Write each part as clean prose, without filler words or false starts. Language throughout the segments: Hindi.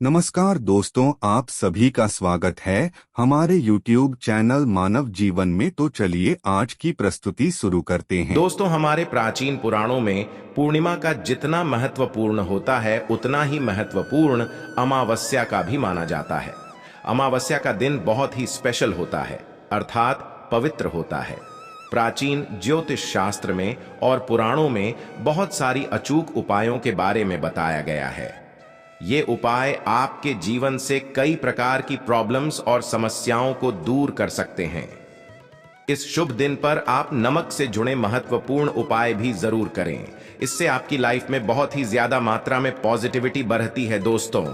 नमस्कार दोस्तों, आप सभी का स्वागत है हमारे YouTube चैनल मानव जीवन में। तो चलिए आज की प्रस्तुति शुरू करते हैं। दोस्तों, हमारे प्राचीन पुराणों में पूर्णिमा का जितना महत्वपूर्ण होता है उतना ही महत्वपूर्ण अमावस्या का भी माना जाता है। अमावस्या का दिन बहुत ही स्पेशल होता है, अर्थात पवित्र होता है। प्राचीन ज्योतिष शास्त्र में और पुराणों में बहुत सारी अचूक उपायों के बारे में बताया गया है। ये उपाय आपके जीवन से कई प्रकार की प्रॉब्लम्स और समस्याओं को दूर कर सकते हैं। इस शुभ दिन पर आप नमक से जुड़े महत्वपूर्ण उपाय भी जरूर करें। इससे आपकी लाइफ में बहुत ही ज्यादा मात्रा में पॉजिटिविटी बढ़ती है। दोस्तों,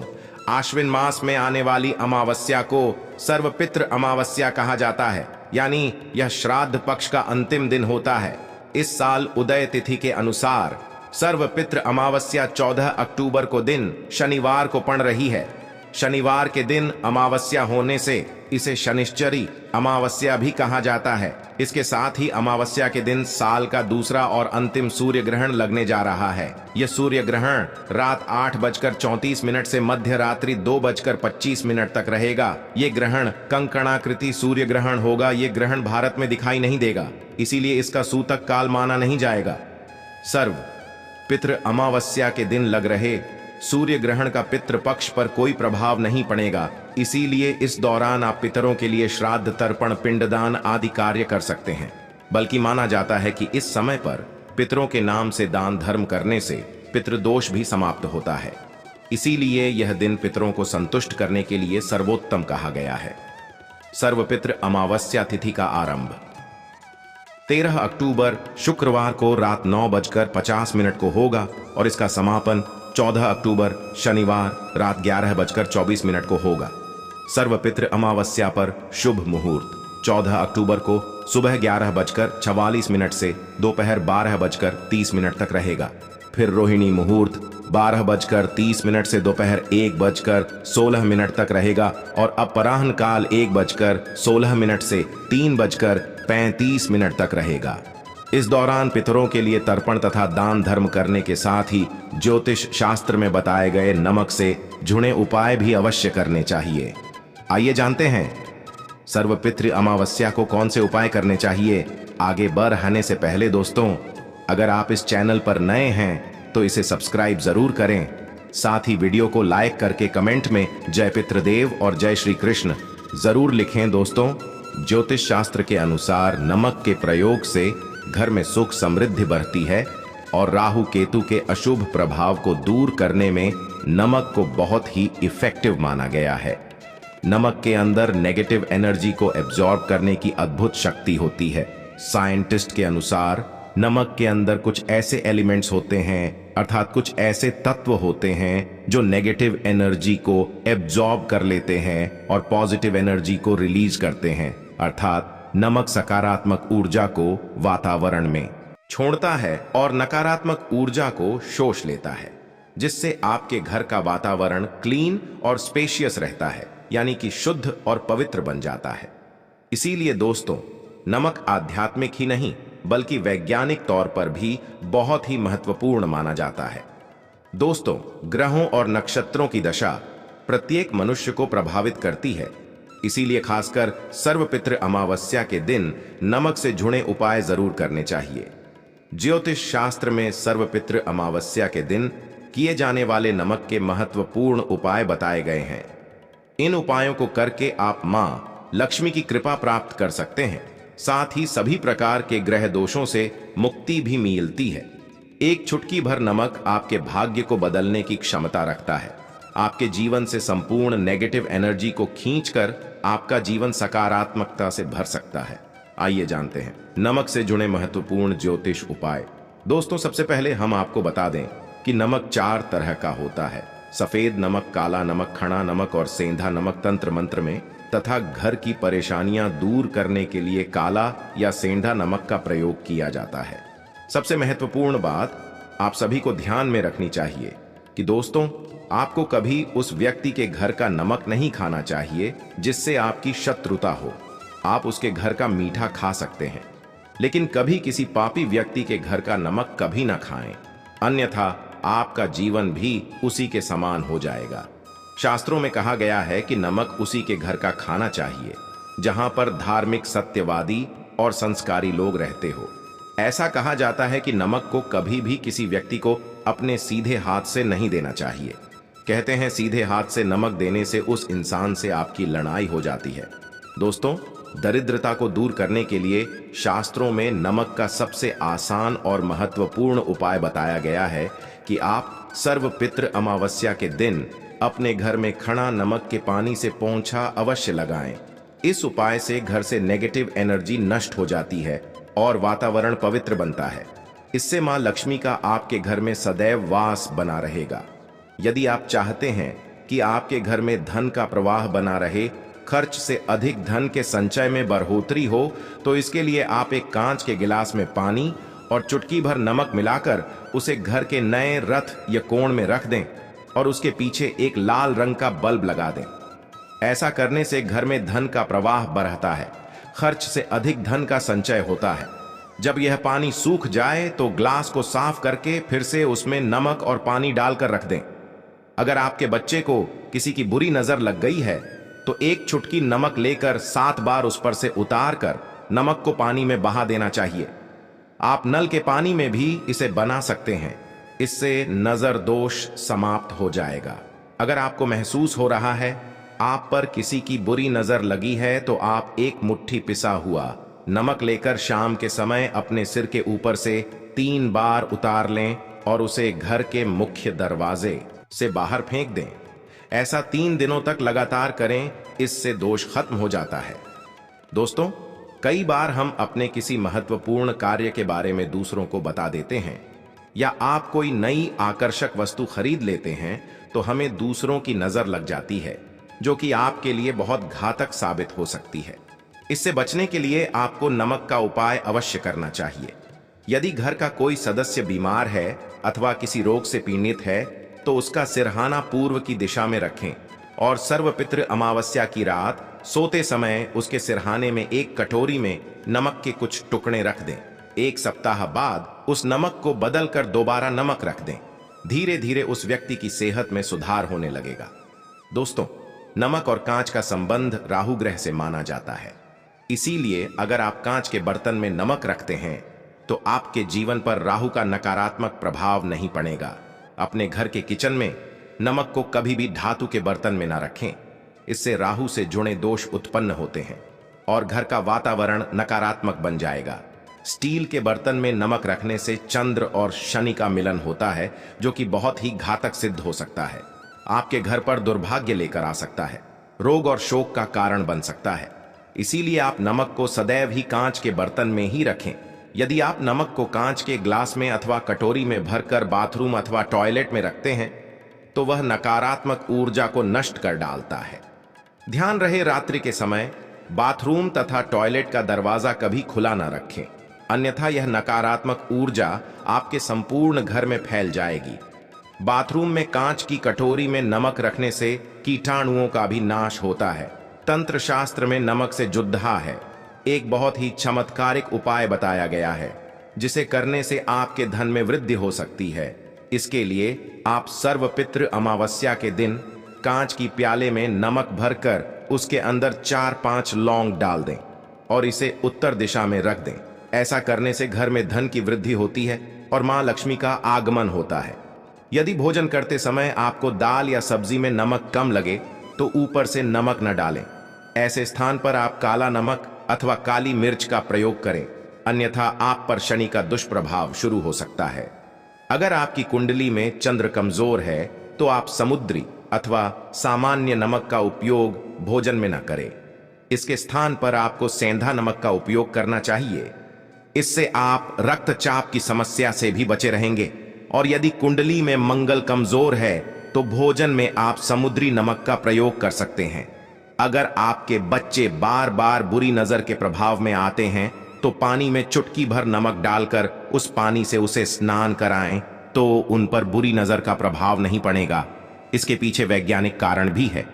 आश्विन मास में आने वाली अमावस्या को सर्वपितृ अमावस्या कहा जाता है, यानी यह श्राद्ध पक्ष का अंतिम दिन होता है। इस साल उदय तिथि के अनुसार सर्वपितृ अमावस्या 14 अक्टूबर को दिन शनिवार को पड़ रही है। शनिवार के दिन अमावस्या होने से इसे शनिश्चरी अमावस्या भी कहा जाता है। इसके साथ ही अमावस्या के दिन साल का दूसरा और अंतिम सूर्य ग्रहण लगने जा रहा है। यह सूर्य ग्रहण रात 8:34 से मध्य रात्रि 2:25 तक रहेगा। ये ग्रहण कंकणाकृति सूर्य ग्रहण होगा। ये ग्रहण भारत में दिखाई नहीं देगा, इसीलिए इसका सूतक काल माना नहीं जाएगा। सर्व पितृ अमावस्या के दिन लग रहे सूर्य ग्रहण का पितृ पक्ष पर कोई प्रभाव नहीं पड़ेगा, इसीलिए इस दौरान आप पितरों के लिए श्राद्ध, तर्पण, पिंडदान आदि कार्य कर सकते हैं। बल्कि माना जाता है कि इस समय पर पितरों के नाम से दान धर्म करने से पितृदोष भी समाप्त होता है। इसीलिए यह दिन पितरों को संतुष्ट करने के लिए सर्वोत्तम कहा गया है। सर्वपितृ अमावस्या तिथि का आरंभ 13 अक्टूबर शुक्रवार को रात 9:50 को होगा और इसका समापन 14 अक्टूबर शनिवार रात 11:24 को होगा। सर्वपितृ अमावस्या पर शुभ मुहूर्त 14 अक्टूबर को सुबह 11:44 से दोपहर 12:30 तक रहेगा। फिर रोहिणी मुहूर्त 12:30 से दोपहर 1:16 तक रहेगा और अपराह्न काल 1:16 से 3:35 तक रहेगा। इस दौरान पितरों के लिए तर्पण तथा दान धर्म करने के साथ ही ज्योतिष शास्त्र में बताए गए नमक से जुड़े उपाय भी अवश्य करने चाहिए। आइए जानते हैं सर्वपितृ अमावस्या को कौन से उपाय करने चाहिए। आगे बढ़ने से पहले दोस्तों, अगर आप इस चैनल पर नए हैं तो इसे सब्सक्राइब जरूर करें। साथ ही वीडियो को लाइक करके कमेंट में जय पितृदेव और जय श्री कृष्ण जरूर लिखें। दोस्तों, ज्योतिष शास्त्र के अनुसार नमक के प्रयोग से घर में सुख समृद्धि बढ़ती है और राहु केतु के अशुभ प्रभाव को दूर करने में नमक को बहुत ही इफेक्टिव माना गया है। नमक के अंदर नेगेटिव एनर्जी को एब्जॉर्ब करने की अद्भुत शक्ति होती है। साइंटिस्ट के अनुसार नमक के अंदर कुछ ऐसे एलिमेंट्स होते हैं, अर्थात कुछ ऐसे तत्व होते हैं जो नेगेटिव एनर्जी को एब्जॉर्ब कर लेते हैं और पॉजिटिव एनर्जी को रिलीज करते हैं। अर्थात नमक सकारात्मक ऊर्जा को वातावरण में छोड़ता है और नकारात्मक ऊर्जा को शोष लेता है, जिससे आपके घर का वातावरण क्लीन और स्पेशियस रहता है, यानी कि शुद्ध और पवित्र बन जाता है। इसीलिए दोस्तों, नमक आध्यात्मिक ही नहीं बल्कि वैज्ञानिक तौर पर भी बहुत ही महत्वपूर्ण माना जाता है। दोस्तों, ग्रहों और नक्षत्रों की दशा प्रत्येक मनुष्य को प्रभावित करती है, इसीलिए खासकर सर्वपितृ अमावस्या के दिन नमक से जुड़े उपाय जरूर करने चाहिए। ज्योतिष शास्त्र में सर्वपितृ अमावस्या के दिन किए जाने वाले नमक के महत्वपूर्ण उपाय बताए गए हैं। इन उपायों को करके आप मां लक्ष्मी की कृपा प्राप्त कर सकते हैं। साथ ही सभी प्रकार के ग्रह दोषों से मुक्ति भी मिलती है। एक चुटकी भर नमक आपके भाग्य को बदलने की क्षमता रखता है। आपके जीवन से संपूर्ण नेगेटिव एनर्जी को खींचकर आपका जीवन सकारात्मकता से भर सकता है। आइए जानते हैं नमक से जुड़े महत्वपूर्ण ज्योतिष उपाय। दोस्तों, सबसे पहले हम आपको बता दें कि नमक 4 तरह का होता है। सफेद नमक, काला नमक, खड़ा नमक और सेंधा नमक तंत्र मंत्र में तथा घर की परेशानियां दूर करने के लिए काला या सेंधा नमक का प्रयोग किया जाता है। सबसे महत्वपूर्ण बात आप सभी को ध्यान में रखनी चाहिए कि दोस्तों, आपको कभी उस व्यक्ति के घर का नमक नहीं खाना चाहिए जिससे आपकी शत्रुता हो। आप उसके घर का मीठा खा सकते हैं, लेकिन कभी किसी पापी व्यक्ति के घर का नमक कभी ना खाएं, अन्यथा आपका जीवन भी उसी के समान हो जाएगा। शास्त्रों में कहा गया है कि नमक उसी के घर का खाना चाहिए जहां पर धार्मिक, सत्यवादी और संस्कारी लोग रहते हो। ऐसा कहा जाता है कि नमक को कभी भी किसी व्यक्ति को अपने सीधे हाथ से नहीं देना चाहिए। कहते हैं सीधे हाथ से नमक देने से उस इंसान से आपकी लड़ाई हो जाती है। दोस्तों, दरिद्रता को दूर करने के लिए शास्त्रों में नमक का सबसे आसान और महत्वपूर्ण उपाय बताया गया है कि आप सर्वपितृ अमावस्या के दिन अपने घर में खड़ा नमक के पानी से पोंछा अवश्य लगाएं। इस उपाय से घर से नेगेटिव एनर्जी नष्ट हो जाती है और वातावरण पवित्र बनता है। इससे मां लक्ष्मी का आपके घर में सदैव वास बना रहेगा। यदि आप चाहते हैं कि आपके घर में धन का प्रवाह बना रहे, खर्च से अधिक धन के संचय में बढ़ोतरी हो, तो इसके लिए आप एक कांच के गिलास में पानी और चुटकी भर नमक मिलाकर उसे घर के नए रथ या कोण में रख दें और उसके पीछे एक लाल रंग का बल्ब लगा दें। ऐसा करने से घर में धन का प्रवाह बढ़ता है, खर्च से अधिक धन का संचय होता है। जब यह पानी सूख जाए तो ग्लास को साफ करके फिर से उसमें नमक और पानी डालकर रख दें। अगर आपके बच्चे को किसी की बुरी नजर लग गई है तो एक चुटकी नमक लेकर 7 बार उस पर से उतार कर नमक को पानी में बहा देना चाहिए। आप नल के पानी में भी इसे बना सकते हैं। इससे नजर दोष समाप्त हो जाएगा। अगर आपको महसूस हो रहा है आप पर किसी की बुरी नजर लगी है तो आप एक मुट्ठी पिसा हुआ नमक लेकर शाम के समय अपने सिर के ऊपर से 3 बार उतार लें और उसे घर के मुख्य दरवाजे से बाहर फेंक दें। ऐसा 3 दिनों तक लगातार करें, इससे दोष खत्म हो जाता है। दोस्तों, कई बार हम अपने किसी महत्वपूर्ण कार्य के बारे में दूसरों को बता देते हैं या आप कोई नई आकर्षक वस्तु खरीद लेते हैं तो हमें दूसरों की नजर लग जाती है, जो कि आपके लिए बहुत घातक साबित हो सकती है। इससे बचने के लिए आपको नमक का उपाय अवश्य करना चाहिए। यदि घर का कोई सदस्य बीमार है अथवा किसी रोग से पीड़ित है तो उसका सिरहाना पूर्व की दिशा में रखें और सर्वपितृ अमावस्या की रात सोते समय उसके सिरहाने में एक कटोरी में नमक के कुछ टुकड़े रख दें। 1 सप्ताह बाद उस नमक को बदल कर दोबारा नमक रख दें। धीरे धीरे उस व्यक्ति की सेहत में सुधार होने लगेगा। दोस्तों, नमक और कांच का संबंध राहु ग्रह से माना जाता है। इसीलिए अगर आप कांच के बर्तन में नमक रखते हैं तो आपके जीवन पर राहु का नकारात्मक प्रभाव नहीं पड़ेगा। अपने घर के किचन में नमक को कभी भी धातु के बर्तन में ना रखें। इससे राहु से जुड़े दोष उत्पन्न होते हैं और घर का वातावरण नकारात्मक बन जाएगा। स्टील के बर्तन में नमक रखने से चंद्र और शनि का मिलन होता है, जो कि बहुत ही घातक सिद्ध हो सकता है। आपके घर पर दुर्भाग्य लेकर आ सकता है, रोग और शोक का कारण बन सकता है। इसीलिए आप नमक को सदैव ही कांच के बर्तन में ही रखें। यदि आप नमक को कांच के ग्लास में अथवा कटोरी में भरकर बाथरूम अथवा टॉयलेट में रखते हैं तो वह नकारात्मक ऊर्जा को नष्ट कर डालता है। ध्यान रहे, रात्रि के समय बाथरूम तथा टॉयलेट का दरवाजा कभी खुला ना रखें, अन्यथा यह नकारात्मक ऊर्जा आपके संपूर्ण घर में फैल जाएगी। बाथरूम में कांच की कटोरी में नमक रखने से कीटाणुओं का भी नाश होता है। तंत्र शास्त्र में नमक से जुद्धा है एक बहुत ही चमत्कारिक उपाय बताया गया है, जिसे करने से आपके धन में वृद्धि हो सकती है। इसके लिए आप सर्वपितृ अमावस्या के दिन कांच की प्याले में नमक भरकर उसके अंदर 4-5 लौंग डाल दें और इसे उत्तर दिशा में रख दें। ऐसा करने से घर में धन की वृद्धि होती है और मां लक्ष्मी का आगमन होता है। यदि भोजन करते समय आपको दाल या सब्जी में नमक कम लगे तो ऊपर से नमक न डालें। ऐसे स्थान पर आप काला नमक अथवा काली मिर्च का प्रयोग करें, अन्यथा आप पर शनि का दुष्प्रभाव शुरू हो सकता है। अगर आपकी कुंडली में चंद्र कमजोर है तो आप समुद्री अथवा सामान्य नमक का उपयोग भोजन में न करें। इसके स्थान पर आपको सेंधा नमक का उपयोग करना चाहिए। इससे आप रक्तचाप की समस्या से भी बचे रहेंगे। और यदि कुंडली में मंगल कमजोर है तो भोजन में आप समुद्री नमक का प्रयोग कर सकते हैं। अगर आपके बच्चे बार बार बुरी नजर के प्रभाव में आते हैं तो पानी में चुटकी भर नमक डालकर उस पानी से उसे स्नान कराएं तो उन पर बुरी नजर का प्रभाव नहीं पड़ेगा। इसके पीछे वैज्ञानिक कारण भी है।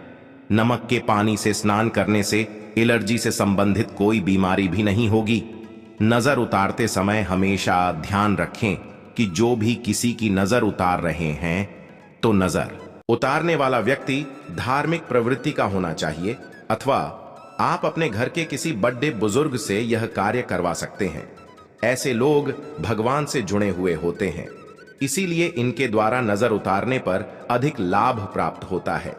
नमक के पानी से स्नान करने से एलर्जी से संबंधित कोई बीमारी भी नहीं होगी। नजर उतारते समय हमेशा ध्यान रखें कि जो भी किसी की नजर उतार रहे हैं तो नजर उतारने वाला व्यक्ति धार्मिक प्रवृत्ति का होना चाहिए अथवा आप अपने घर के किसी बड़े बुजुर्ग से यह कार्य करवा सकते हैं। ऐसे लोग भगवान से जुड़े हुए होते हैं, इसीलिए इनके द्वारा नजर उतारने पर अधिक लाभ प्राप्त होता है।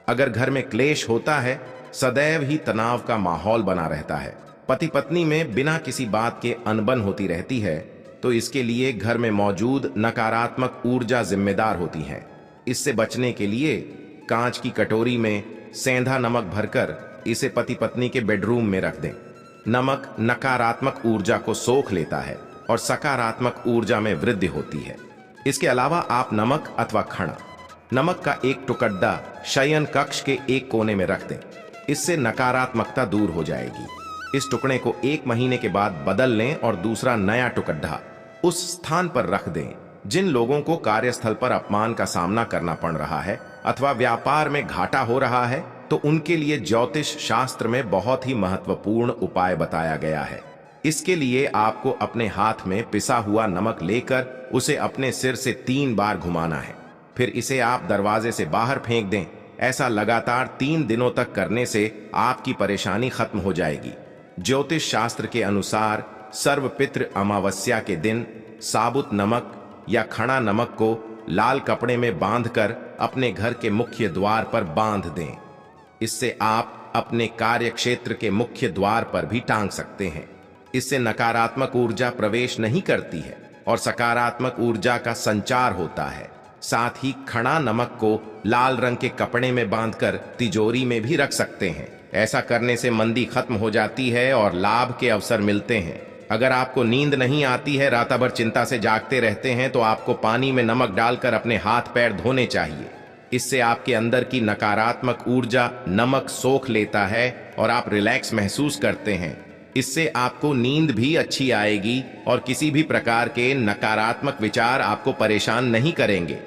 अगर घर में क्लेश होता है, सदैव ही तनाव का माहौल बना रहता है, पति पत्नी में बिना किसी बात के अनबन होती रहती है, तो इसके लिए घर में मौजूद नकारात्मक ऊर्जा जिम्मेदार होती है। इससे बचने के लिए कांच की कटोरी में सेंधा नमक भरकर इसे पति पत्नी के बेडरूम में रख दें। नमक नकारात्मक ऊर्जा को सोख लेता है और सकारात्मक ऊर्जा में वृद्धि होती है। इसके अलावा आप नमक अथवा खड़ा नमक का एक टुकड़ा शयन कक्ष के एक कोने में रख दें। इससे नकारात्मकता दूर हो जाएगी। इस टुकड़े को 1 महीने के बाद बदल लें और दूसरा नया टुकड़ा उस स्थान पर रख दें। जिन लोगों को कार्यस्थल पर अपमान का सामना करना पड़ रहा है अथवा व्यापार में घाटा हो रहा है, तो उनके लिए ज्योतिष शास्त्र में बहुत ही महत्वपूर्ण उपाय बताया गया है। इसके लिए आपको अपने हाथ में पिसा हुआ नमक लेकर उसे अपने सिर से 3 बार घुमाना है। फिर इसे आप दरवाजे से बाहर फेंक दें। ऐसा लगातार 3 दिनों तक करने से आपकी परेशानी खत्म हो जाएगी। ज्योतिष शास्त्र के अनुसार सर्वपितृ अमावस्या के दिन साबुत नमक या खड़ा नमक को लाल कपड़े में बांधकर अपने घर के मुख्य द्वार पर बांध दें। इससे आप अपने कार्य क्षेत्र के मुख्य द्वार पर भी टांग सकते हैं। इससे नकारात्मक ऊर्जा प्रवेश नहीं करती है और सकारात्मक ऊर्जा का संचार होता है। साथ ही खड़ा नमक को लाल रंग के कपड़े में बांधकर तिजोरी में भी रख सकते हैं। ऐसा करने से मंदी खत्म हो जाती है और लाभ के अवसर मिलते हैं। अगर आपको नींद नहीं आती है, रात भर चिंता से जागते रहते हैं, तो आपको पानी में नमक डालकर अपने हाथ पैर धोने चाहिए। इससे आपके अंदर की नकारात्मक ऊर्जा नमक सोख लेता है और आप रिलैक्स महसूस करते हैं। इससे आपको नींद भी अच्छी आएगी और किसी भी प्रकार के नकारात्मक विचार आपको परेशान नहीं करेंगे।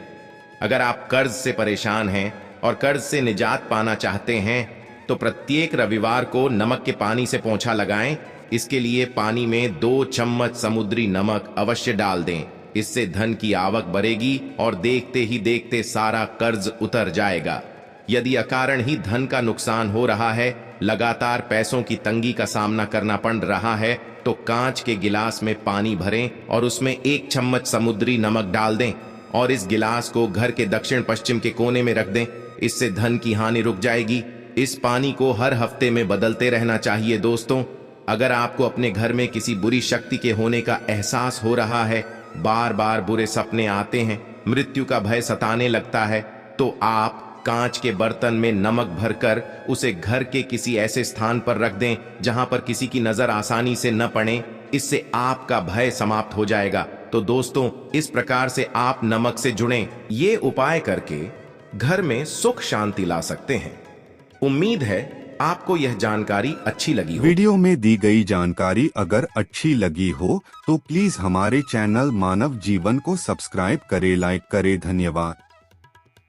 अगर आप कर्ज से परेशान हैं और कर्ज से निजात पाना चाहते हैं, तो प्रत्येक रविवार को नमक के पानी से पोंछा लगाएं। इसके लिए पानी में 2 चम्मच समुद्री नमक अवश्य डाल दें। इससे धन की आवक बढ़ेगी और देखते ही देखते सारा कर्ज उतर जाएगा। यदि अकारण ही धन का नुकसान हो रहा है, लगातार पैसों की तंगी का सामना करना पड़ रहा है, तो कांच के गिलास में पानी भरें और उसमें 1 चम्मच समुद्री नमक डाल दें और इस गिलास को घर के दक्षिण पश्चिम के कोने में रख दें। इससे धन की हानि रुक जाएगी। इस पानी को हर हफ्ते में बदलते रहना चाहिए। दोस्तों, अगर आपको अपने घर में किसी बुरी शक्ति के होने का एहसास हो रहा है, बार बार बुरे सपने आते हैं, मृत्यु का भय सताने लगता है, तो आप कांच के बर्तन में नमक भरकर उसे घर के किसी ऐसे स्थान पर रख दें जहां पर किसी की नजर आसानी से न पड़े। इससे आपका भय समाप्त हो जाएगा। तो दोस्तों, इस प्रकार से आप नमक से जुड़ें। ये उपाय करके घर में सुख शांति ला सकते हैं। उम्मीद है आपको यह जानकारी अच्छी लगी हो। वीडियो में दी गई जानकारी अगर अच्छी लगी हो तो प्लीज हमारे चैनल मानव जीवन को सब्सक्राइब करें, लाइक करें। धन्यवाद।